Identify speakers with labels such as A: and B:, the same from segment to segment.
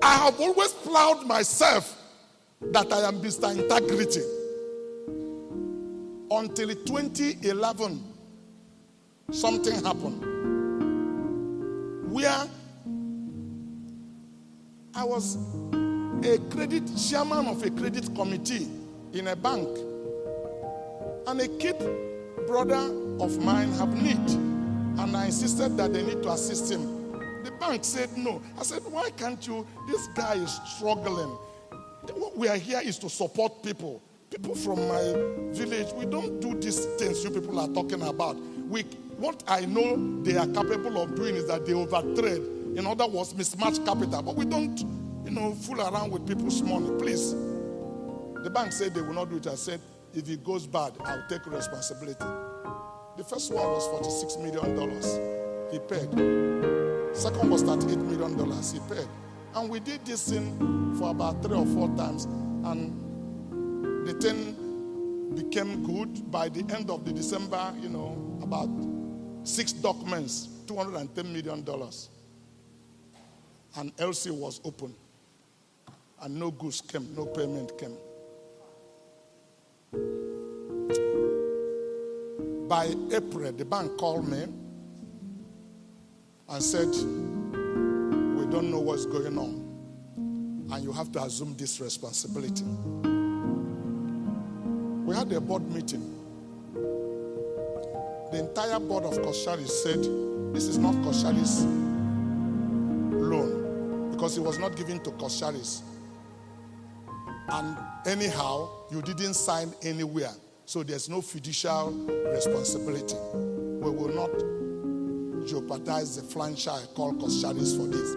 A: I have always proud myself that I am Mr. Integrity. Until 2011, something happened where I was a chairman of a credit committee in a bank, and a kid brother of mine have need, and I insisted that they need to assist him. The bank said no. I said, why can't you? This guy is struggling. What we are here is to support people. People from my village, we don't do these things you people are talking about. What I know they are capable of doing is that they overtrade. In other words, mismatch capital. But we don't, fool around with people's money. Please. The bank said they will not do it. I said, if it goes bad, I'll take responsibility. The first one was $46 million. He paid. Second was $38 million. He paid. And we did this thing for about 3 or 4 times. And the thing became good. By the end of the December, about 6 documents, $210 million. And LC was open. And no goods came, no payment came. By April, the bank called me and said, we don't know what's going on, and you have to assume this responsibility. We had a board meeting. The entire board of Koscielny said, this is not Koscielny's loan, because it was not given to Koscielny. And anyhow, you didn't sign anywhere. So there's no fiducial responsibility. We will not jeopardize the franchise called Koscielny for this.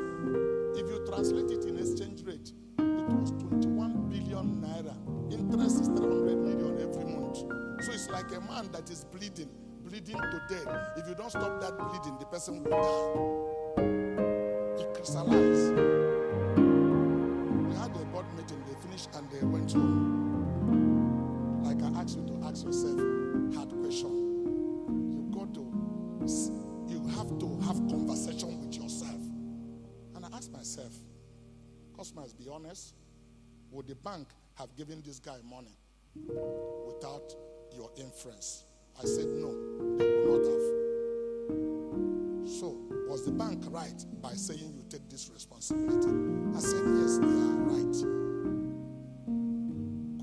A: If you translate it in exchange rate, it was 21 billion naira. Interest is 300 million every month. So it's like a man that is bleeding to death. If you don't stop that bleeding, the person will die. It crystallized. We had a board meeting, they finished and they went home. Like I asked you to ask yourself hard question. You have to have conversation with yourself. And I asked myself, Cosmas, be honest, would the bank have given this guy money without your influence? I said no, they would not have. So, was the bank right by saying you take this responsibility? I said yes, they are right.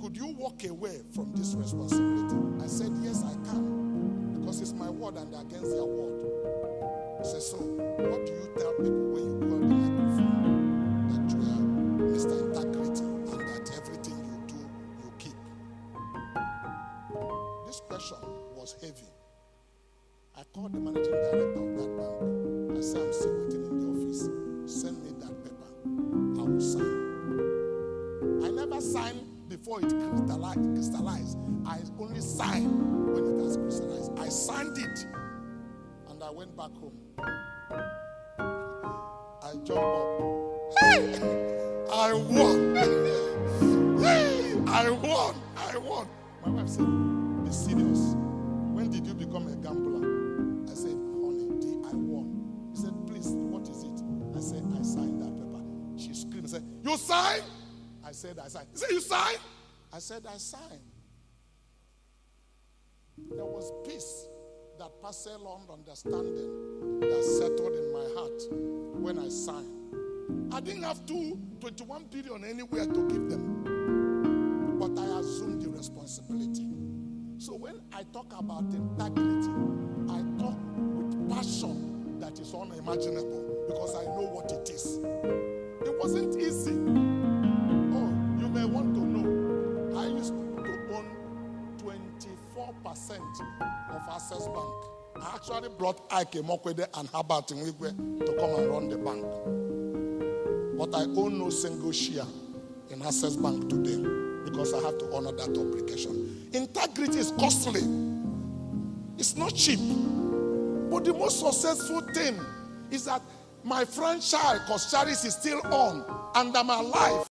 A: Could you walk away from this responsibility? I said, yes, I can. Because it's my word and against their word. He said, so what do you tell people when you call the microphone? That you are Mr. Integrity and that everything you do, you keep. This question was heavy. I called the managing director of that bank. I said, I'm still waiting in the office. Send me that paper. I will sign. I never signed before it crystallized. I only signed when it has crystallized. I signed it and I went back home. I jumped up. Hey! I won. Hey! I won. My wife said, be serious. When did you become a gambler? I said, honey, I won. She said, please, what is it? I said, I signed that paper. She screamed and said, you signed? I said, I signed. He said, you signed? I said, I signed. There was peace that passed on understanding that settled in my heart when I signed. I didn't have 21 billion anywhere to give them, but I assumed the responsibility. So when I talk about integrity, I talk with passion that is unimaginable because I know what it is. It wasn't easy. Oh, you may want to know. I used to own 24% of Access Bank. I actually brought Ike Mokwede and Herbert Nwigwe to come and run the bank. But I own no single share in Access Bank today because I have to honor that obligation. Integrity is costly. It's not cheap. But the most successful thing is that my franchise, Koscielny, is still on and I'm alive.